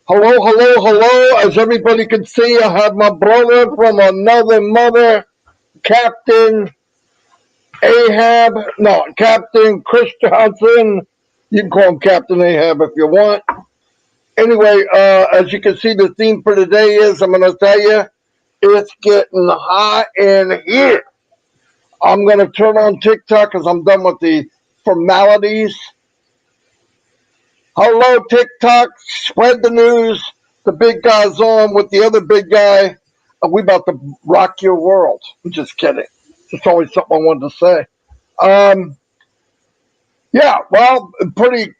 Hello, hello, hello. As everybody can see, I have my brother from another mother, Captain Ahab. No, Captain Chris Johnson. You can call him Captain Ahab if you want. Anyway, as you can see, the theme for today is, I'm going to tell you, it's getting hot in here. I'm going to turn on TikTok because I'm done with the formalities. Hello, TikTok. Spread the news. The big guy's on with the other big guy. We about to rock your world. I'm just kidding. It's always something I wanted to say. Yeah, well, pretty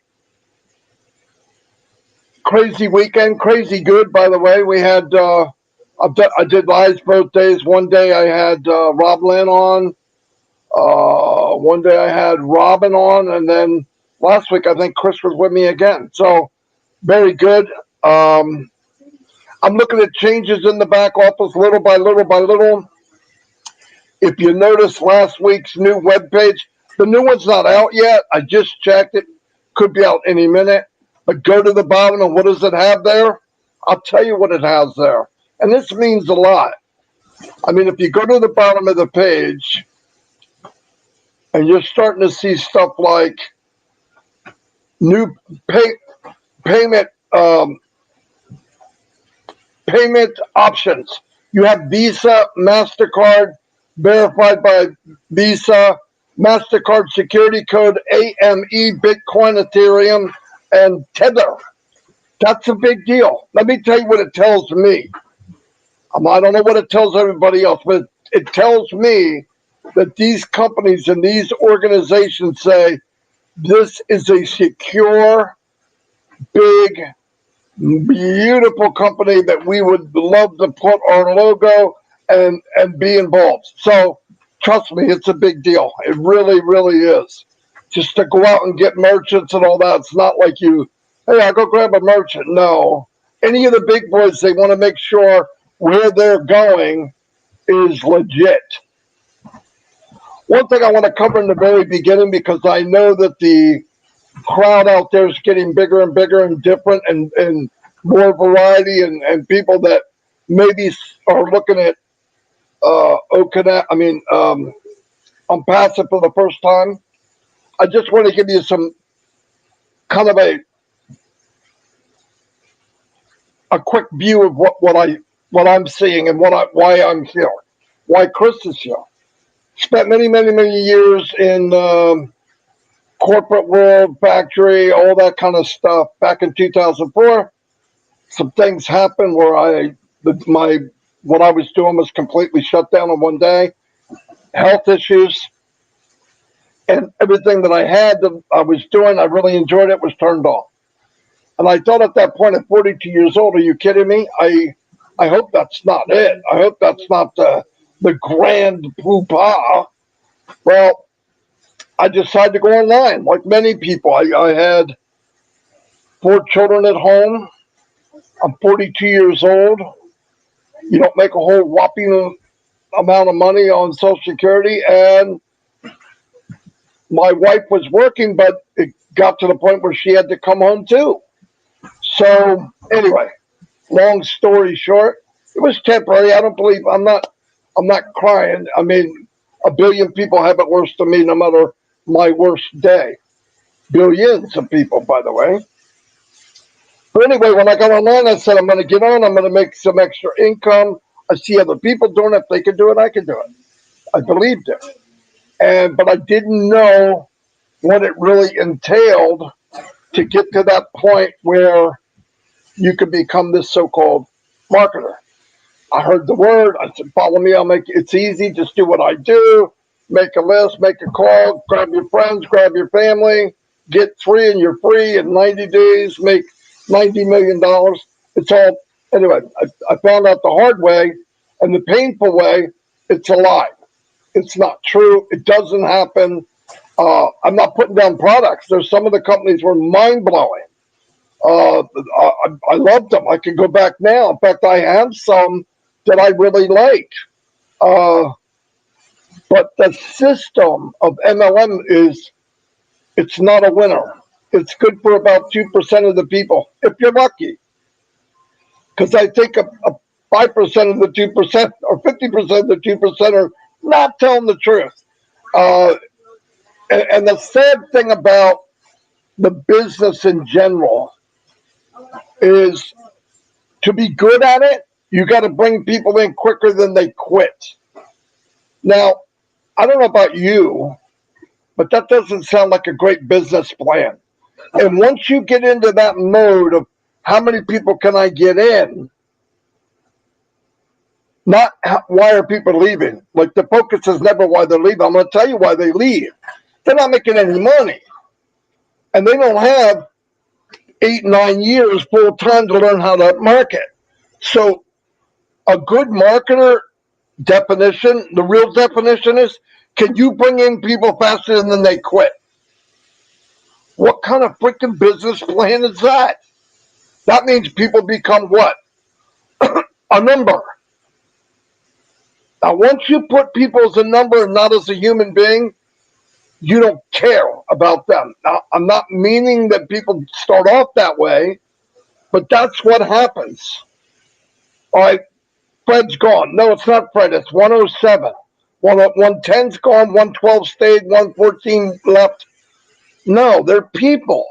crazy weekend. Crazy good, by the way. We had, I did Li's birthdays. One day I had Rob Lynn on. One day I had Robin on. And then last week, I think Chris was with me again. So, very good. I'm looking at changes in the back office little by little by little. If you notice last week's new webpage, the new one's not out yet. I just checked it. Could be out any minute. But go to the bottom and what does it have there? I'll tell you what it has there. And this means a lot. I mean, if you go to the bottom of the page and you're starting to see stuff like new payment options. You have Visa, MasterCard, verified by Visa, MasterCard security code, AME, Bitcoin, Ethereum, and Tether. That's a big deal. Let me tell you what it tells me. I don't know what it tells everybody else, but it tells me that these companies and these organizations say this is a secure, big, beautiful company that we would love to put our logo and be involved. So trust me, it's a big deal. It really, really is. Just to go out and get merchants and all that, it's not like you, hey, I'll go grab a merchant. No. Any of the big boys, they want to make sure where they're going is legit. One thing I want to cover in the very beginning, because I know that the crowd out there is getting bigger and bigger and different and more variety and people that maybe are looking at Onpassive for the first time. I just want to give you some kind of a quick view of what I'm seeing and why I'm here, why Chris is here. Spent many years in corporate world, factory, all that kind of stuff. Back in 2004, some things happened where what I was doing was completely shut down in one day. Health issues and everything that I was doing, I really enjoyed it, was turned off. And I thought at that point, at 42 years old, are you kidding me? I hope that's not it. I hope that's not the grand poopah. Well, I decided to go online, like many people. I had 4 children at home. I'm 42 years old. You don't make a whole whopping amount of money on Social Security. And my wife was working, but it got to the point where she had to come home too. So anyway, long story short, it was temporary. I'm not crying. I mean, a billion people have it worse than me, no matter my worst day. Billions of people, by the way. But anyway, when I got online, I said, I'm going to get on. I'm going to make some extra income. I see other people doing it. If they can do it, I can do it. I believed it. But I didn't know what it really entailed to get to that point where you could become this so-called marketer. I heard the word. I said, follow me. It's easy. Just do what I do. Make a list, make a call, grab your friends, grab your family, get 3 and you're free in 90 days, make $90 million. It's all, anyway, I found out the hard way and the painful way. It's a lie. It's not true. It doesn't happen. I'm not putting down products. There's some of the companies were mind-blowing. I loved them. I could go back now. In fact, I have some that I really like. But the system of MLM it's not a winner. It's good for about 2% of the people, if you're lucky. because I think a 5% of the 2% or 50% of the 2% are not telling the truth. And the sad thing about the business in general is, to be good at it, you got to bring people in quicker than they quit. Now, I don't know about you, but that doesn't sound like a great business plan. And once you get into that mode of how many people can I get in, not why are people leaving. Like, the focus is never why they're leaving. I'm going to tell you why they leave. They're not making any money. And they don't have 8, 9 years full time to learn how to market. So a good marketer definition, the real definition is, can you bring in people faster than they quit? What kind of freaking business plan is that? That means people become what? A number. Now, once you put people as a number and not as a human being, you don't care about them. Now, I'm not meaning that people start off that way, but that's what happens. All right, Fred's gone. No, it's not Fred. It's 107. 110's gone. 112 stayed. 114 left. No, they're people.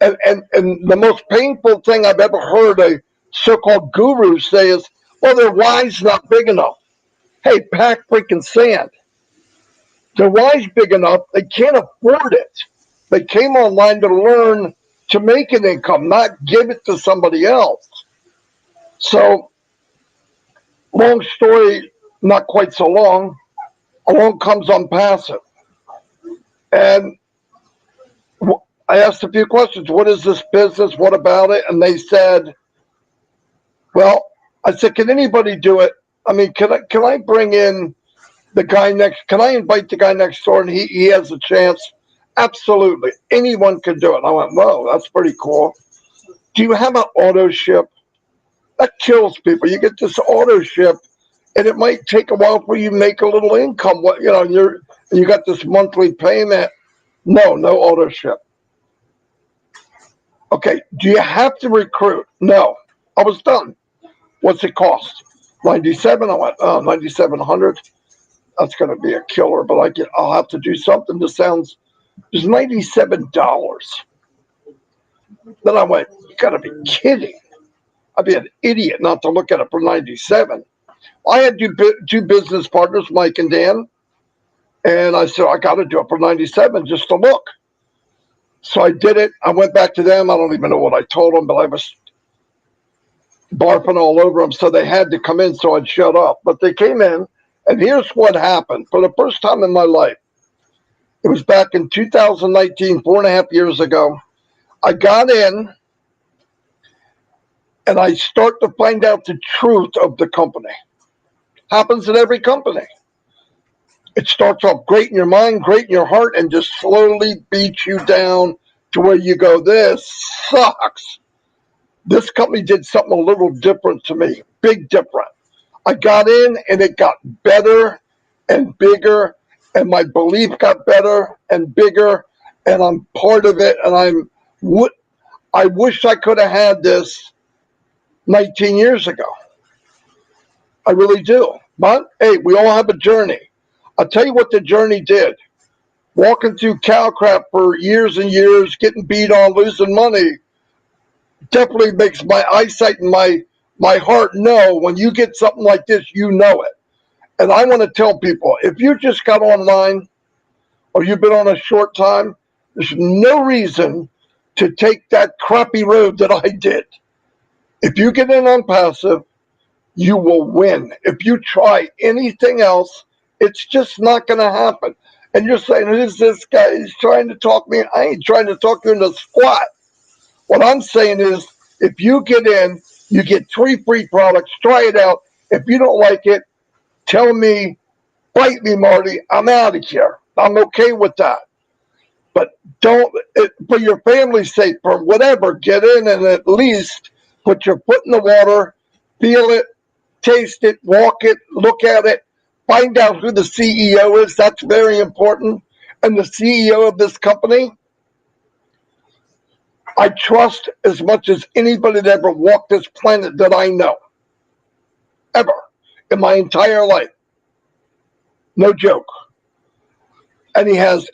And the most painful thing I've ever heard a so-called guru say is, well, their why's not big enough. Hey, pack freaking sand. Their why's big enough. They can't afford it. They came online to learn to make an income, not give it to somebody else. So, long story, not quite so long, along comes Onpassive. And I asked a few questions. What is this business? What about it? And they said, well, I said, can anybody do it? I mean, can I bring in the guy next? Can I invite the guy next door and he has a chance? Absolutely. Anyone can do it. And I went, whoa, that's pretty cool. Do you have an auto ship? That kills people. You get this auto ship, and it might take a while for you to make a little income. You know, you got this monthly payment. No auto ship. Okay, do you have to recruit? No. I was done. What's it cost? 97. I went, oh, 9,700. That's going to be a killer, but I'll have to do something. This sounds, it's $97. Then I went, you got to be kidding. I'd be an idiot not to look at it for 97. I had two business partners, Mike and Dan, and I said, I got to do it for 97 just to look. So I did it. I went back to them. I don't even know what I told them, but I was barfing all over them, so they had to come in, so I'd shut up. But they came in, and here's what happened. For the first time in my life, it was back in 2019, 4.5 years ago, I got in, and I start to find out the truth of the company. Happens in every company. It starts off great in your mind, great in your heart, and just slowly beats you down to where you go, this sucks. This company did something a little different to me, big different. I got in, and it got better and bigger, and my belief got better and bigger, and I'm part of it, and I wish I could have had this 19 years ago. I really do. But, hey, we all have a journey. I'll tell you what the journey did. Walking through cow crap for years and years, getting beat on, losing money, definitely makes my eyesight and my heart know when you get something like this, you know it. And I want to tell people, if you just got online or you've been on a short time, there's no reason to take that crappy road that I did. If you get in Onpassive, you will win. If you try anything else, it's just not going to happen. And you're saying, who's this guy? He's trying to talk me. I ain't trying to talk you into squat. What I'm saying is, if you get in, you get 3 free products. Try it out. If you don't like it, tell me, bite me, Marty. I'm out of here. I'm okay with that. But don't, for your family's sake, for whatever, get in and at least put your foot in the water, feel it, taste it, walk it, look at it, find out who the CEO is. That's very important. And the CEO of this company, I trust as much as anybody that ever walked this planet that I know, ever, in my entire life. No joke. And he has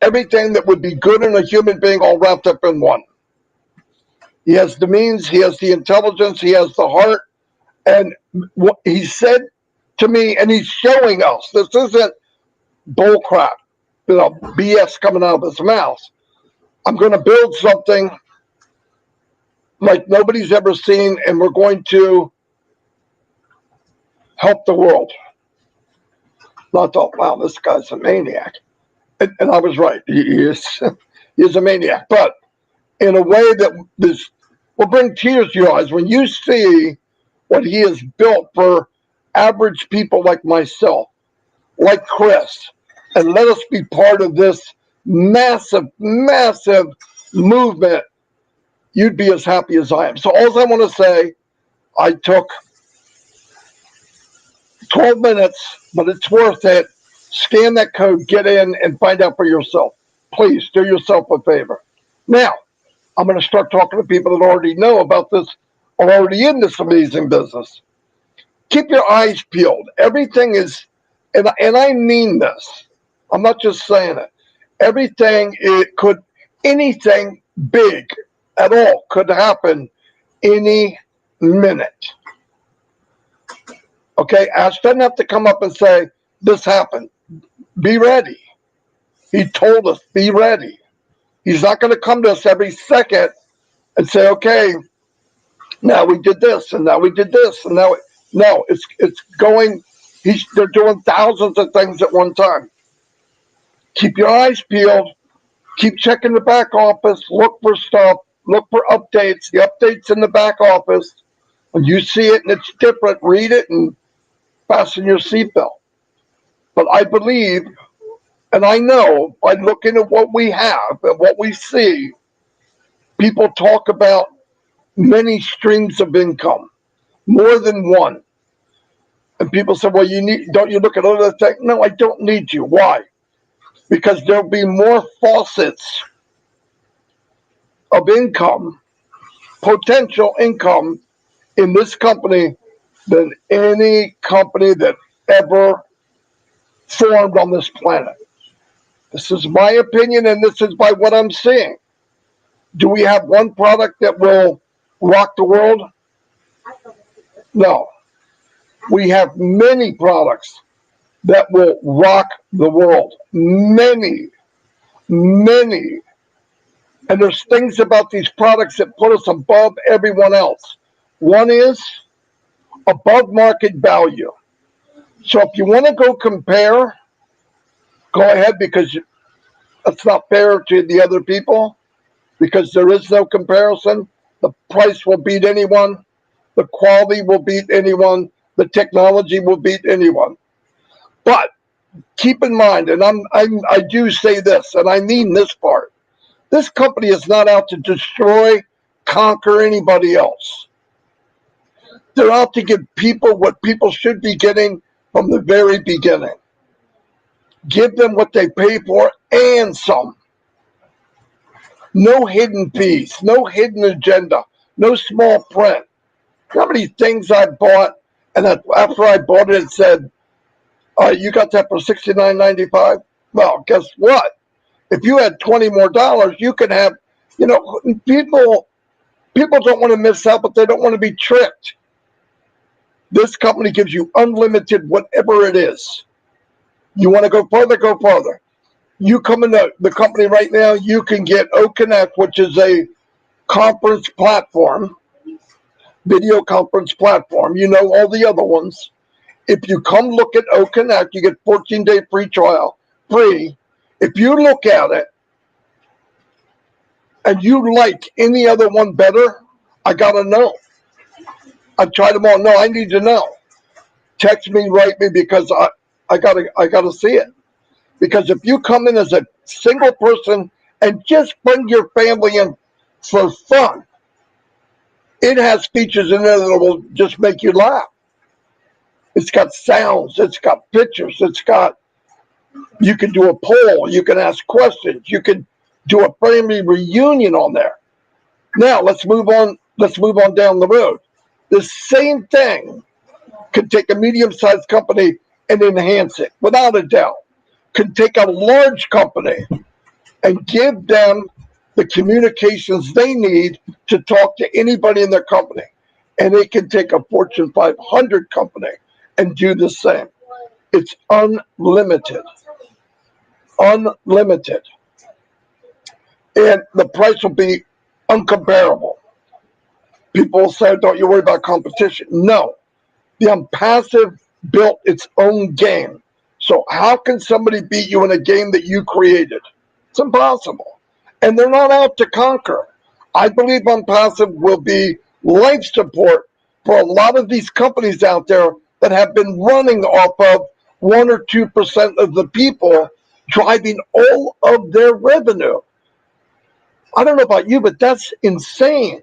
everything that would be good in a human being all wrapped up in one. He has the means, he has the intelligence, he has the heart. And what he said to me, and he's showing us, this isn't bull crap, BS coming out of his mouth. I'm going to build something like nobody's ever seen, and we're going to help the world. And I thought, wow, this guy's a maniac. And I was right. He is a maniac. But in a way that this will bring tears to your eyes when you see what he has built for average people like myself, like Chris, and let us be part of this massive, massive movement. You'd be as happy as I am. So all I want to say, I took 12 minutes, but it's worth it. Scan that code, get in, and find out for yourself. Please do yourself a favor. Now, I'm going to start talking to people that already know about this, are already in this amazing business. Keep your eyes peeled. Everything is, and I mean this. I'm not just saying it. Anything big at all could happen any minute. Okay, Ash doesn't have to come up and say, this happened. Be ready. He told us, be ready. He's not going to come to us every second and say, okay, now we did this, and now we did this, and now no, it's going. They're doing thousands of things at one time. Keep your eyes peeled. Keep checking the back office. Look for stuff. Look for updates. The updates in the back office. When you see it and it's different, read it and fasten your seatbelt. But I believe, and I know by looking at what we have and what we see, people talk about many streams of income, more than one. And people say, well, don't you look at other things? No, I don't need you. Why? Because there'll be more faucets of income, potential income in this company than any company that ever formed on this planet. This is my opinion, and this is by what I'm seeing. Do we have one product that will rock the world? No. We have many products that will rock the world. Many, many. And there's things about these products that put us above everyone else. One is above market value. So if you want to go compare, go ahead, because that's not fair to the other people, because there is no comparison. The price will beat anyone. The quality will beat anyone. The technology will beat anyone. But keep in mind, and I do say this, and I mean this part, this company is not out to destroy, conquer anybody else. They're out to give people what people should be getting from the very beginning. Give them what they pay for and some. No hidden fees, no hidden agenda, no small print. How many things I bought, and after I bought it, it said, you got that for $69.95? Well, guess what? If you had $20 more, you could have, people don't want to miss out, but they don't want to be tricked. This company gives you unlimited whatever it is. You want to go further, go further. You come into the company right now, you can get OConnect, which is a conference platform, video conference platform. You know all the other ones. If you come look at OConnect, you get 14-day free trial, free. If you look at it and you like any other one better, I got to know. I tried them all. No, I need to know. Text me, write me, because I gotta see it. Because if you come in as a single person and just bring your family in for fun, it has features in there that will just make you laugh. It's got sounds, it's got pictures, you can do a poll, you can ask questions, you can do a family reunion on there. Now let's move on. Let's move on down the road. The same thing could take a medium-sized company and enhance it, without a doubt. Could take a large company and give them the communications they need to talk to anybody in their company. And it can take a Fortune 500 company and do the same. It's unlimited. Unlimited. And the price will be uncomparable. People will say, don't you worry about competition. No. The Onpassive built its own game. So how can somebody beat you in a game that you created? It's impossible. And they're not out to conquer. I believe Onpassive will be life support for a lot of these companies out there that have been running off of 1 or 2% of the people driving all of their revenue. I don't know about you, but that's insane.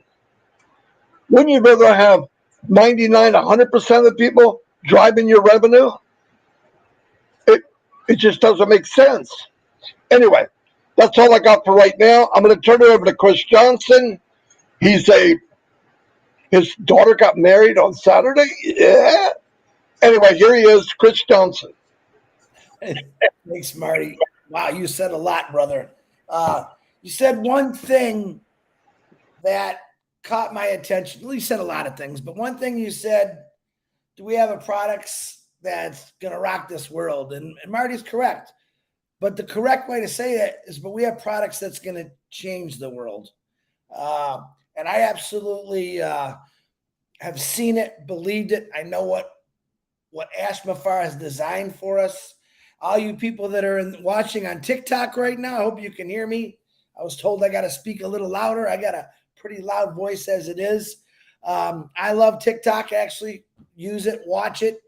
Wouldn't you rather have 99, 100% of the people driving your revenue? It just doesn't make sense. Anyway, that's all I got for right now. I'm going to turn it over to Chris Johnson. His daughter got married on Saturday. Yeah. Anyway, here he is, Chris Johnson. Thanks, Marty. Wow, you said a lot, brother. You said one thing that caught my attention. Well, you said a lot of things, but one thing you said, do we have a products that's going to rock this world? And Marty's correct. But the correct way to say it is, but we have products that's going to change the world. And I absolutely have seen it, believed it. I know what Mufareh has designed for us. All you people that are watching on TikTok right now, I hope you can hear me. I was told I got to speak a little louder. I got a pretty loud voice as it is. I love TikTok. Actually, use it, watch it.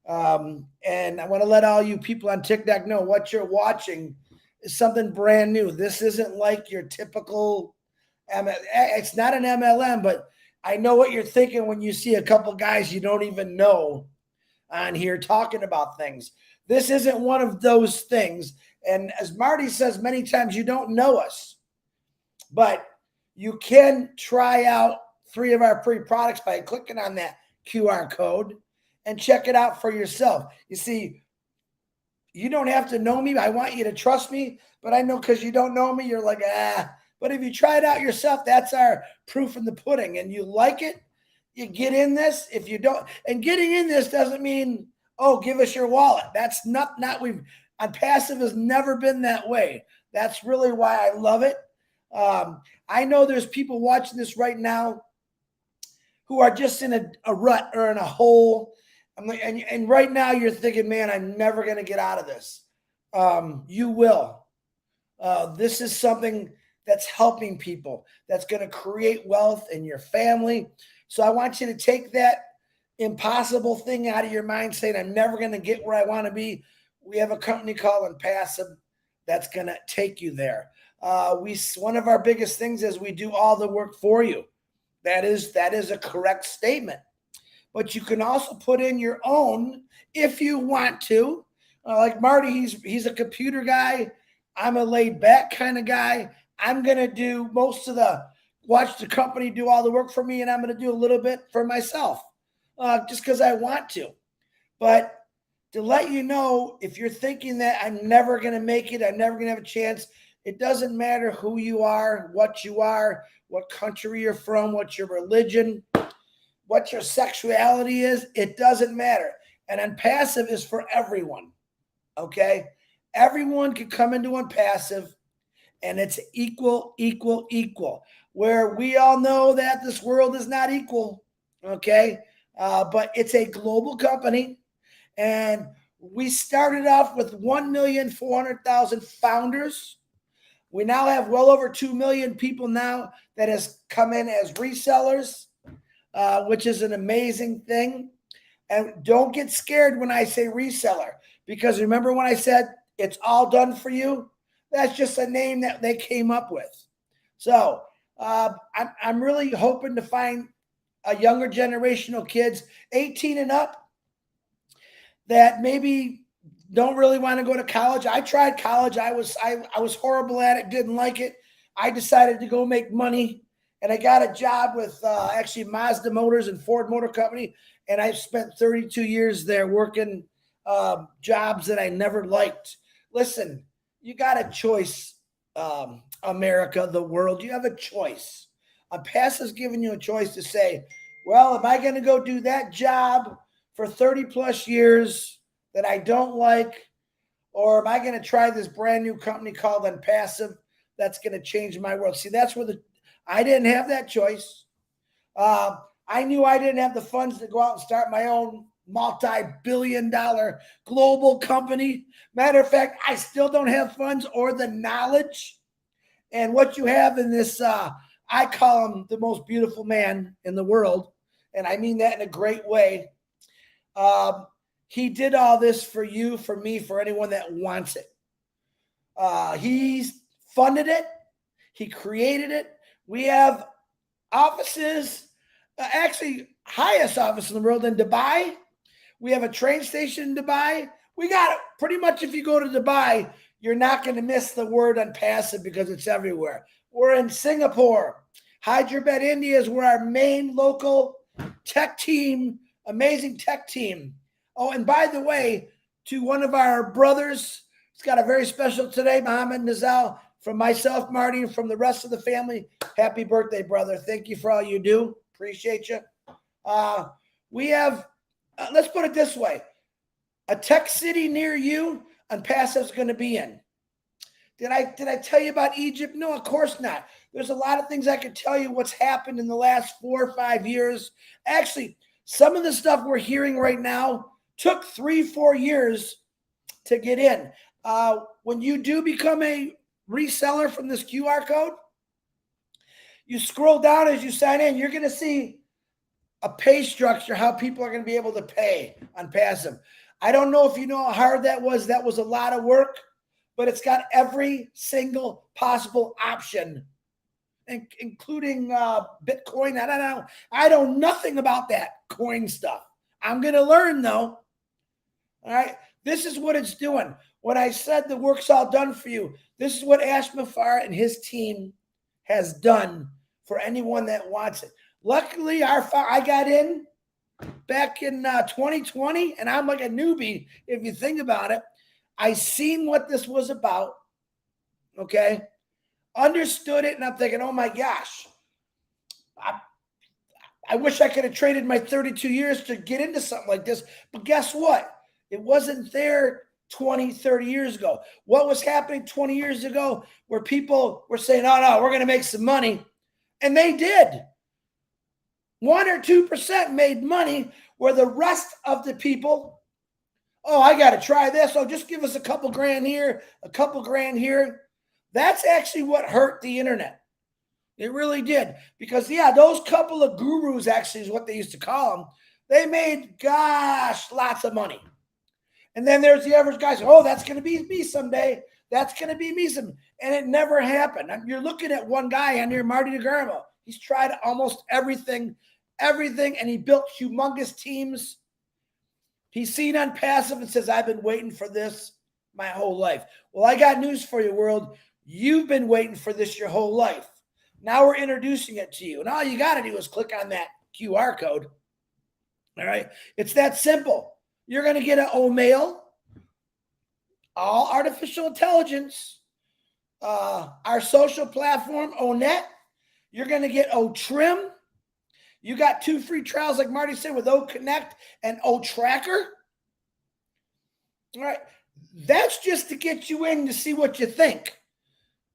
And I want to let all you people on TikTok know what you're watching is something brand new. This isn't like your typical, it's not an MLM, but I know what you're thinking when you see a couple guys you don't even know on here talking about things. This isn't one of those things. And as Marty says many times, you don't know us, but you can try out 3 of our free products by clicking on that QR code and check it out for yourself. You see, you don't have to know me. I want you to trust me, but I know because you don't know me, you're like, But if you try it out yourself, that's our proof in the pudding. And you like it, you get in this. If you don't, and getting in this doesn't mean, oh, give us your wallet. That's not Onpassive has never been that way. That's really why I love it. I know there's people watching this right now who are just in a rut or in a hole. And right now you're thinking, man, I'm never going to get out of this. You will. This is something that's helping people, that's going to create wealth in your family. So I want you to take that impossible thing out of your mind, saying, I'm never going to get where I want to be. We have a company called Onpassive that's going to take you there. One of our biggest things is we do all the work for you. That is a correct statement. But you can also put in your own if you want to. Like Marty, he's a computer guy. I'm a laid back kind of guy. I'm going to do most of watch the company do all the work for me, and I'm going to do a little bit for myself just because I want to. But to let you know, if you're thinking that I'm never going to make it, I'm never going to have a chance, it doesn't matter who you are, what country you're from, what your religion, what your sexuality is, it doesn't matter. And Onpassive is for everyone, okay? Everyone can come into Onpassive, and it's equal. Where we all know that this world is not equal, okay? But it's a global company, and we started off with 1,400,000 founders. We now have well over 2 million people now that has come in as resellers, which is an amazing thing. And don't get scared when I say reseller, because remember when I said it's all done for you? That's just a name that they came up with. So I'm really hoping to find a younger generation of kids, 18 and up, that maybe don't really want to go to college. I tried college. I was horrible at it, didn't like it. I decided to go make money, and I got a job with actually Mazda Motors and Ford Motor Company, and I've spent 32 years there working jobs that I never liked. Listen, you got a choice, America, the world. You have a choice. Onpassive's giving you a choice to say, well, am I going to go do that job for 30 plus years that I don't like, or am I going to try this brand new company called Onpassive that's going to change my world? See, that's where I didn't have that choice. I knew I didn't have the funds to go out and start my own multi-billion-dollar global company. Matter of fact, I still don't have funds or the knowledge. And what you have in this, I call him the most beautiful man in the world, and I mean that in a great way. He did all this for you, for me, for anyone that wants it. He's funded it. He created it. We have offices, actually highest office in the world in Dubai. We have a train station in Dubai. We got it. Pretty much if you go to Dubai, you're not going to miss the word Onpassive because it's everywhere. We're in Singapore. Hyderabad, India is where our main local tech team, amazing tech team. Oh, and by the way, to one of our brothers, it's got a very special today, Mohammed Nizal, from myself, Marty, and from the rest of the family. Happy birthday, brother. Thank you for all you do. Appreciate you. We have, let's put it this way, a tech city near you, Onpassive's going to be in. Did I tell you about Egypt? No, of course not. There's a lot of things I could tell you what's happened in the last 4 or 5 years. Actually, some of the stuff we're hearing right now took 3-4 years to get in. When you do become a reseller from this QR code, you scroll down as you sign in, you're going to see a pay structure, how people are going to be able to pay Onpassive. I don't know if you know how hard that was. That was a lot of work, but it's got every single possible option, including Bitcoin. I don't know. I know nothing about that coin stuff. I'm going to learn though. All right. This is what it's doing. When I said the work's all done for you, this is what Mufareh and his team has done for anyone that wants it. Luckily, I got in back in 2020, and I'm like a newbie if you think about it. I seen what this was about, okay? Understood it, and I'm thinking, oh my gosh, I wish I could have traded my 32 years to get into something like this. But guess what? It wasn't there 20, 30 years ago. What was happening 20 years ago where people were saying, oh, no, we're going to make some money. And they did. 1 or 2% made money where the rest of the people, oh, I got to try this. Oh, just give us a couple grand here, a couple grand here. That's actually what hurt the internet. It really did. Because, yeah, those couple of gurus actually is what they used to call them. They made, gosh, lots of money. And then there's the average guy saying, oh, that's going to be me someday. That's going to be me someday. And it never happened. You're looking at one guy on here, Marty Degarmo. He's tried almost everything, and he built humongous teams. He's seen Onpassive and says, I've been waiting for this my whole life. Well, I got news for you, world. You've been waiting for this your whole life. Now we're introducing it to you. And all you got to do is click on that QR code. All right. It's that simple. You're going to get an OMail, all artificial intelligence, our social platform, ONet. You're going to get OTrim. You got 2 free trials, like Marty said, with OConnect and OTracker. All right. That's just to get you in to see what you think.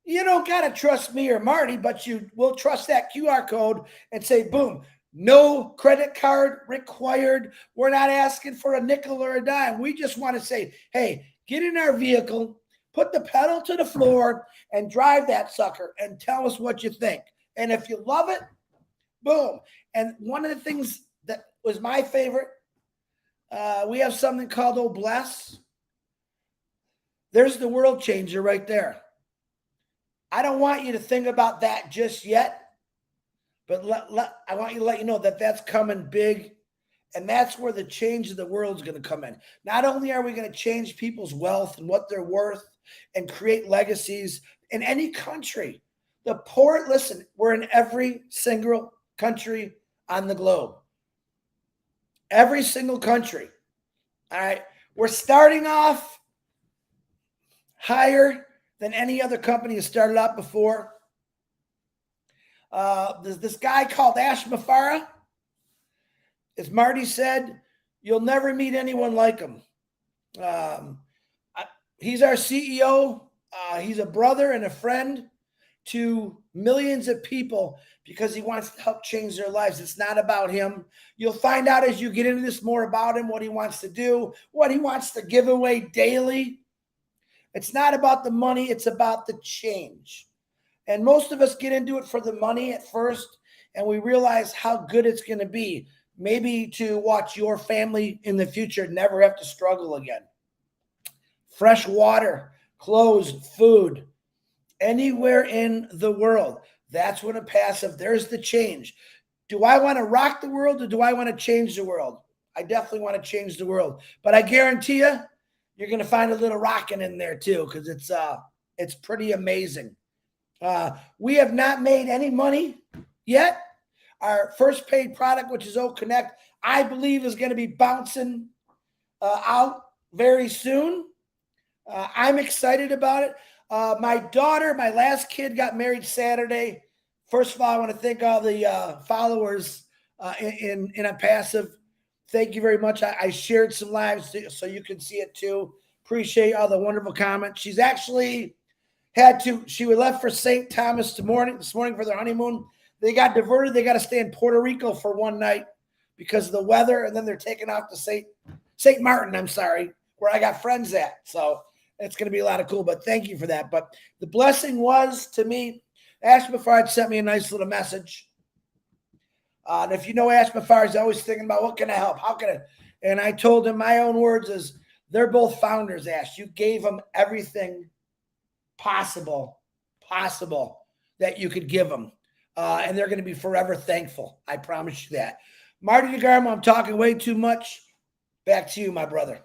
You don't got to trust me or Marty, but you will trust that QR code and say, boom, no credit card required. We're not asking for a nickel or a dime. We just want to say, hey, get in our vehicle, put the pedal to the floor, and drive that sucker and tell us what you think. And if you love it, boom. And one of the things that was my favorite, we have something called Oh Bless. There's the world changer right there. I don't want you to think about that just yet. But I want you to let you know that that's coming big, and that's where the change of the world is going to come in. Not only are we going to change people's wealth and what they're worth and create legacies in any country, The poor, listen, we're in every single country on the globe. Every single country. All right. We're starting off higher than any other company has started out before. There's this guy called Mufareh. As Marty said, you'll never meet anyone like him. He's our CEO. He's a brother and a friend to millions of people because he wants to help change their lives. It's not about him. You'll find out as you get into this more about him, what he wants to do, what he wants to give away daily. It's not about the money. It's about the change. And most of us get into it for the money at first, and we realize how good it's going to be. Maybe to watch your family in the future never have to struggle again. Fresh water, clothes, food, anywhere in the world. That's what Onpassive, there's the change. Do I want to rock the world or do I want to change the world? I definitely want to change the world. But I guarantee you, you're going to find a little rocking in there too, because it's pretty amazing. We have not made any money yet. Our first paid product, which is Connect, I believe is going to be bouncing out very soon. I'm excited about it. My daughter, my last kid, got married Saturday. First of all, I want to thank all the followers in Onpassive. Thank you very much. I shared some lives so you can see it too. Appreciate all the wonderful comments. She's actually she left for St. Thomas this morning for their honeymoon. They got diverted. They got to stay in Puerto Rico for one night because of the weather, and then they're taking off to St. Martin, where I got friends at. So it's going to be a lot of cool, but thank you for that. But the blessing was, to me, Mufareh sent me a nice little message. And if you know Mufareh, he's always thinking about what can I help? How can I? And I told him my own words is they're both founders, Ash. You gave them everything possible that you could give them. And they're going to be forever thankful. I promise you that. Marty Degarmo, I'm talking way too much. Back to you, my brother.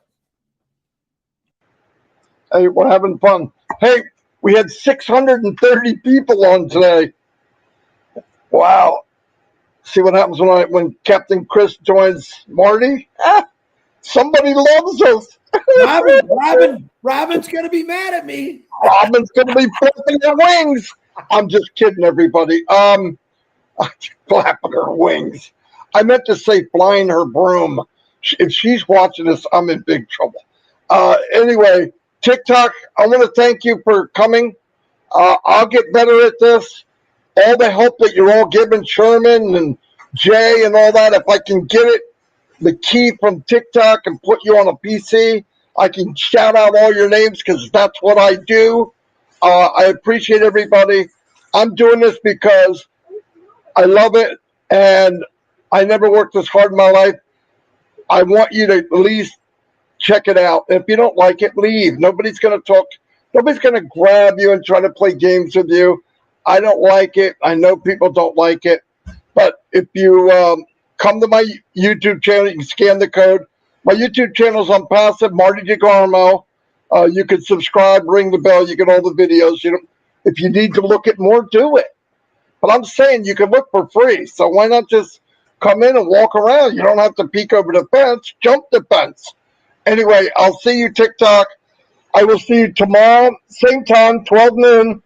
Hey, we're having fun. Hey, we had 630 people on today. Wow. See what happens when Captain Chris joins Marty? Somebody loves us. Robin's going to be mad at me. Robin's going to be flapping her wings. I'm just kidding, everybody. Flapping her wings. I meant to say flying her broom. If she's watching this, I'm in big trouble. Anyway, TikTok, I want to thank you for coming. I'll get better at this. All the help that you're all giving, Sherman and Jay and all that, if I can get it, the key from TikTok and put you on a PC, I can shout out all your names because that's what I do. I appreciate everybody. I'm doing this because I love it, and I never worked this hard in my life. I want you to at least check it out. If you don't like it, leave. Nobody's going to talk. Nobody's going to grab you and try to play games with you. I don't like it. I know people don't like it. But if you come to my YouTube channel, you can scan the code. My YouTube channel is Onpassive, Marty Degarmo. You can subscribe, ring the bell. You get all the videos. If you need to look at more, do it. But I'm saying you can look for free. So why not just come in and walk around? You don't have to peek over the fence. Jump the fence. Anyway, I'll see you TikTok. I will see you tomorrow, same time, 12 noon,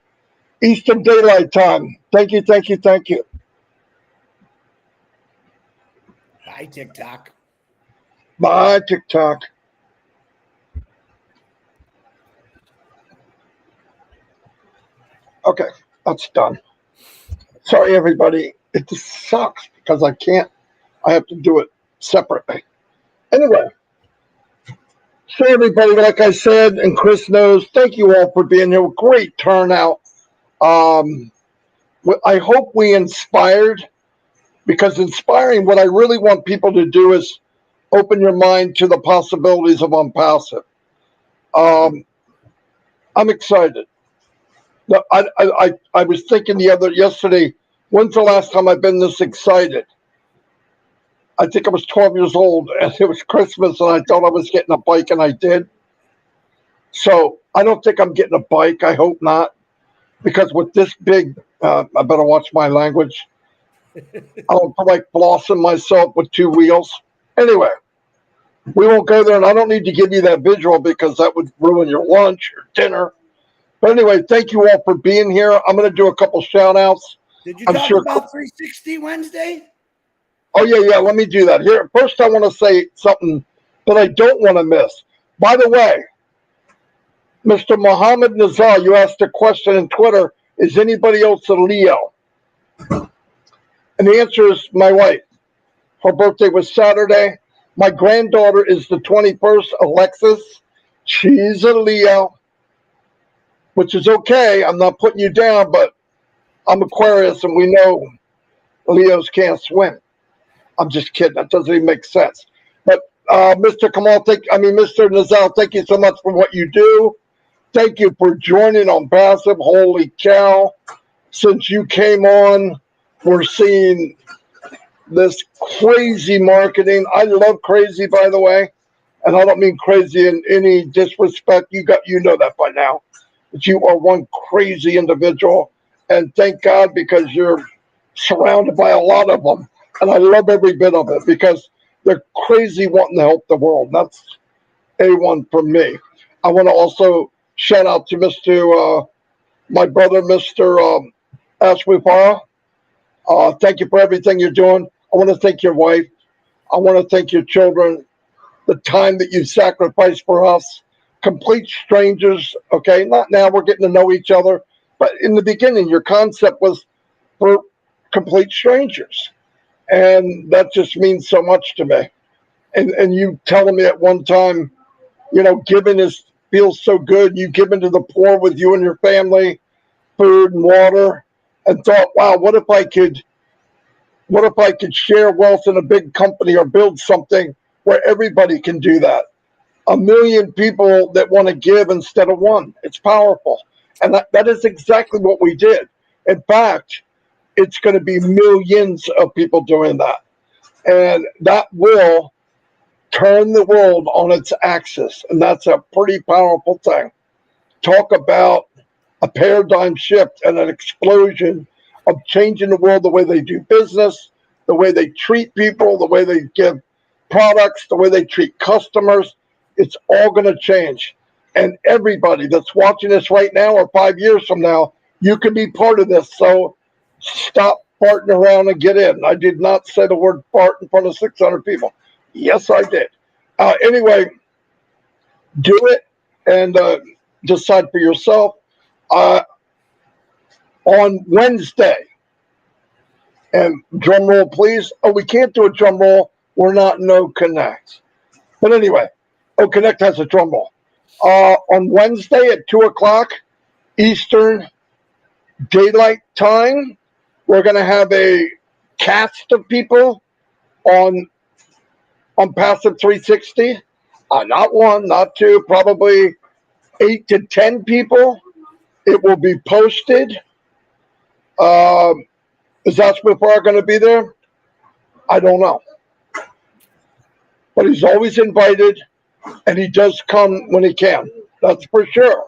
Eastern Daylight Time. Thank you, thank you, thank you. Bye, TikTok. Bye, TikTok. Okay, that's done. Sorry, everybody. It just sucks because I have to do it separately. Anyway. So everybody, like I said, and Chris knows, thank you all for being here. Great turnout. I hope we inspired, because inspiring, what I really want people to do is open your mind to the possibilities of Onpassive. I'm excited. I was thinking yesterday, when's the last time I've been this excited? I think I was 12 years old, and it was Christmas, and I thought I was getting a bike, and I did. So I don't think I'm getting a bike. I hope not. because with this big, I better watch my language. I don't feel like flossing myself with two wheels. Anyway, we won't go there, and I don't need to give you that visual because that would ruin your lunch or dinner. But anyway, thank you all for being here. I'm going to do a couple shout outs. Did you I'm talk sure. about 360 Wednesday? Oh, yeah. Let me do that. Here, first, I want to say something that I don't want to miss. By the way, Mr. Mohammed Nazar, you asked a question on Twitter. Is anybody else a Leo? And the answer is my wife. Her birthday was Saturday. My granddaughter is the 21st, Alexis. She's a Leo, which is okay. I'm not putting you down, but I'm Aquarius, and we know Leos can't swim. I'm just kidding. That doesn't even make sense. But Mr. Mr. Nazal, thank you so much for what you do. Thank you for joining Onpassive. Holy cow. Since you came on, we're seeing this crazy marketing. I love crazy, by the way. And I don't mean crazy in any disrespect. You know that by now. But you are one crazy individual. And thank God, because you're surrounded by a lot of them. And I love every bit of it because they're crazy wanting to help the world. That's A1 for me. I want to also shout out to my brother, Mr. Mufareh. Thank you for everything you're doing. I want to thank your wife. I want to thank your children. The time that you sacrificed for us. Complete strangers, okay? Not now, we're getting to know each other. But in the beginning, your concept was for complete strangers. And that just means so much to me. And you telling me at one time, giving feels so good. You given to the poor with you and your family, food and water, and thought, wow, what if I could share wealth in a big company or build something where everybody can do that? 1 million people that want to give instead of one. It's powerful. And that is exactly what we did. In fact, it's going to be millions of people doing that. And that will turn the world on its axis. And that's a pretty powerful thing. Talk about a paradigm shift and an explosion of changing the world, the way they do business, the way they treat people, the way they give products, the way they treat customers. It's all going to change. And everybody that's watching this right now or 5 years from now, you can be part of this. So stop farting around and get in. I did not say the word fart in front of 600 people. Yes, I did. Anyway, do it and decide for yourself. On Wednesday, and drum roll, please. Oh, we can't do a drum roll. We're not No Connect. But anyway, Connect has a drum roll. On Wednesday at 2 o'clock Eastern Daylight Time, we're going to have a cast of people on Passive 360. Not one, not two, probably 8 to 10 people. It will be posted. Is Mufareh going to be there? I don't know. But he's always invited, and he does come when he can. That's for sure.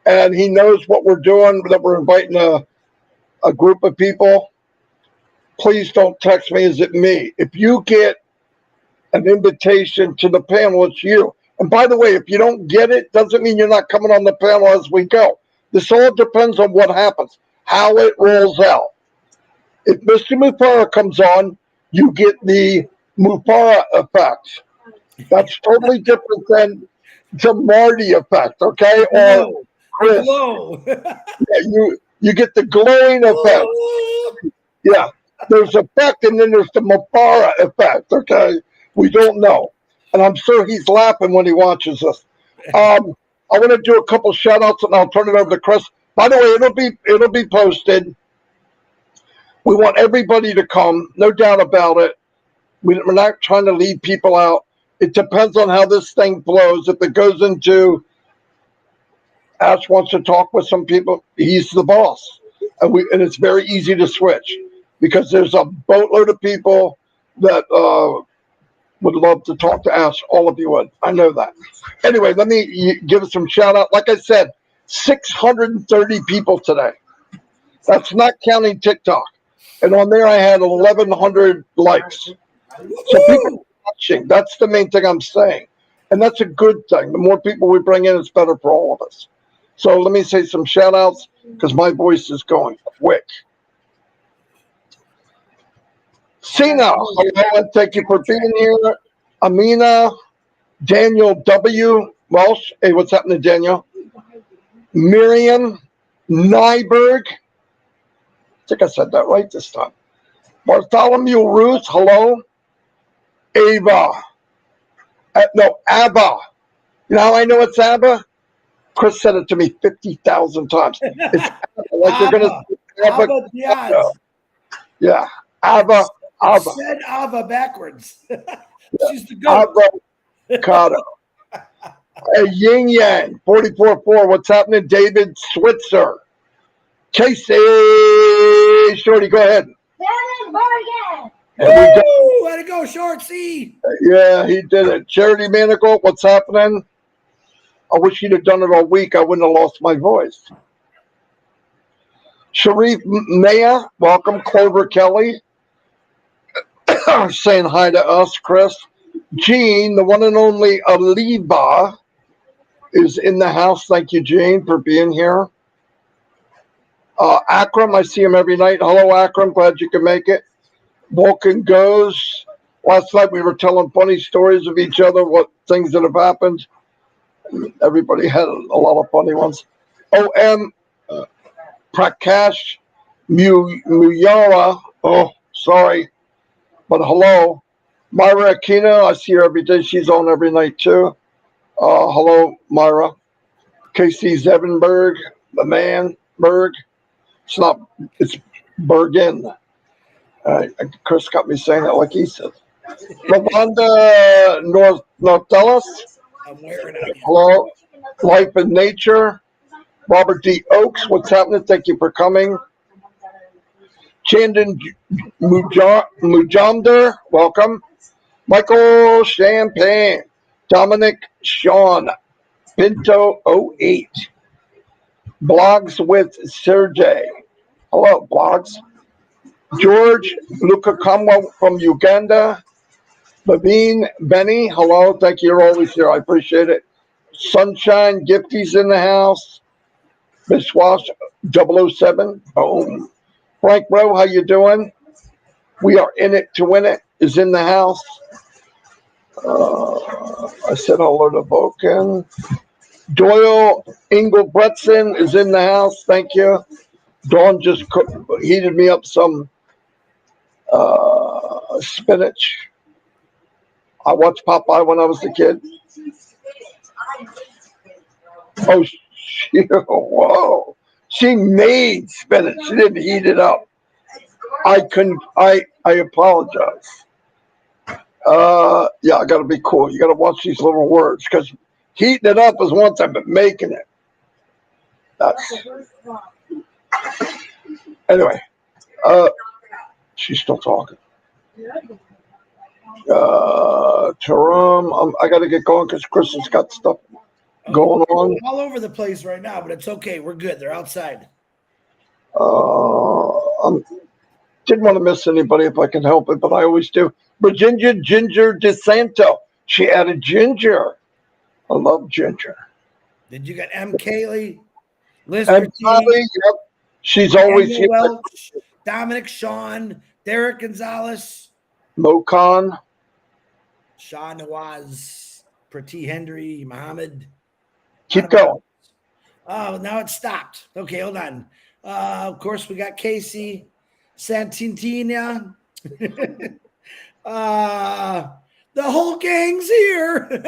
And he knows what we're doing, that we're inviting a group of people. Please don't text me, is it me? If you get an invitation to the panel, it's you. And by the way, if you don't get it, doesn't mean you're not coming on the panel as we go. This all depends on what happens, how it rolls out. If Mr. Mufareh comes on, you get the Mufareh effect. That's totally different than the Marty effect, okay? Or Chris. Yeah, you get the glowing effect. Yeah, there's effect, and then there's the Mufareh effect, okay? We don't know. And I'm sure he's laughing when he watches us. I want to do a couple shout outs, and I'll turn it over to Chris. By the way, it'll be posted. We want everybody to come, no doubt about it. We're not trying to leave people out. It depends on how this thing flows. If it goes into Ash wants to talk with some people, he's the boss. And it's very easy to switch because there's a boatload of people that would love to talk to Ash. All of you would. I know that. Anyway, let me give some shout out. Like I said, 630 people today. That's not counting TikTok. And on there, I had 1,100 likes. So people are watching. That's the main thing I'm saying. And that's a good thing. The more people we bring in, it's better for all of us. So let me say some shout outs because my voice is going quick. Sina, hello, and thank you for being here. Amina, Daniel W. Welsh. Hey, what's happening, Daniel? Miriam Nyberg. I think I said that right this time. Bartholomew Ruth, hello. Ava. No, Abba. You know how I know it's Abba? Chris said it to me 50,000 times. It's Abba, like you're going to say Abba Diaz. Yeah, Abba. Abba. Said Abba backwards. She's the goat. Avocado. Yin Yang 44.4. What's happening? David Switzer. Casey Shorty, go ahead. Woo! Way to go, Short C. Yeah, he did it. Charity Manicle, what's happening? I wish he'd have done it all week. I wouldn't have lost my voice. Sharif Maya, welcome. Clover Kelly, saying hi to us, Chris. Jean, the one and only Aliba, is in the house. Thank you, Jean, for being here. Akram, I see him every night. Hello, Akram. Glad you can make it. Vulcan goes. Last night we were telling funny stories of each other, what things that have happened. Everybody had a lot of funny ones. O.M. Prakash Muyara. Oh, sorry. But hello. Myra Aquino, I see her every day. She's on every night too. Hello, Myra. Casey Zevenberg, the man, Berg. It's Bergen. Chris got me saying it like he said. Lavonda Nortellis. I'm wearing it. Hello. Life and Nature. Robert D. Oakes, what's happening? Thank you for coming. Chandan Mujamdar, welcome. Michael Champagne. Dominic Sean. Pinto 08. Blogs with Sergey. Hello, Blogs. George Lukakamwa from Uganda. Babine Benny, hello. Thank you. You're always here. I appreciate it. Sunshine Gifty's in the house. Biswash 007. Boom. Frank Rowe, how you doing? We are in it to win it. Is in the house. I said hello to Vulcan. Doyle Engelbretson is in the house. Thank you. Dawn just heated me up some spinach. I watched Popeye when I was a kid. Oh, whoa. She made spinach. She didn't heat it up. I apologize. Yeah, I got to be cool. You got to watch these little words because heating it up is one thing, but making it. Anyway, she's still talking. Taram, I got to get going because Chris has got stuff going on. All over the place right now, but it's okay. We're good. They're outside. Didn't want to miss anybody if I can help it, but I always do. Virginia Ginger DeSanto. She added ginger. I love ginger. Then you got M. Kaylee, Liz And Polly, yep. She's always here. Welch, Dominic Sean, Derek Gonzalez, Mokan, Shah Nawaz, Prati Hendry, Muhammad. Keep going. Oh, now it stopped. Okay, hold on. Of course, we got Casey Santintina. The whole gang's here.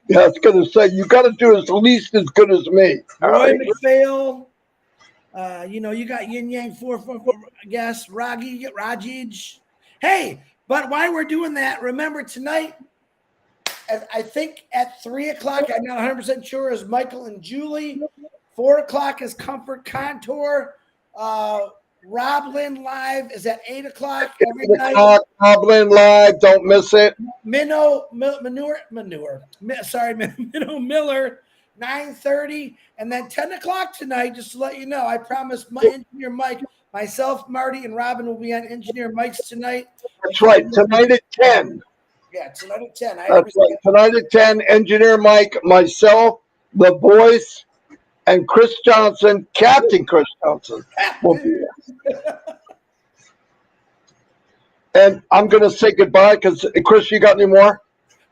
Yeah, I was going to say, you got to do at least as good as me. Roy McPhail. You got Yin Yang 444, I guess. Rajij. Hey, but while we're doing that, remember tonight, I think at 3 o'clock, I'm not 100% sure, is Michael and Julie. 4 o'clock is Comfort Contour. Roblin Live is at 8 o'clock every night. Roblin Live, don't miss it. Minnow Miller 9:30, and then 10 o'clock tonight, just to let you know, I promised my engineer Mike, myself, Marty, and Robin will be on engineer Mike's tonight. That's right. Tonight at 10. Yeah, tonight at 10. That's right. Tonight at 10, engineer Mike, myself, the voice, and Chris Johnson, Captain Chris Johnson, will be there. And I'm going to say goodbye because, Chris, you got any more?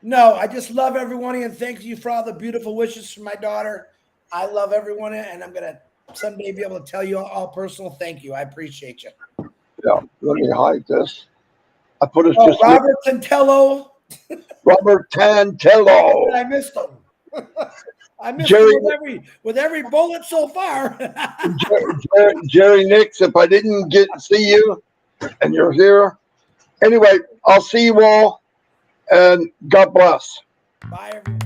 No, I just love everyone, and thank you for all the beautiful wishes for my daughter. I love everyone, and I'm going to someday be able to tell you all personal thank you. I appreciate you. Yeah, let me hide this. I put it just Robert Tantello. Robert Tantello. I missed him. I missed Jerry, him with every bullet so far. Jerry Nix, if I didn't get to see you and you're here. Anyway, I'll see you all, and God bless. Bye, everyone.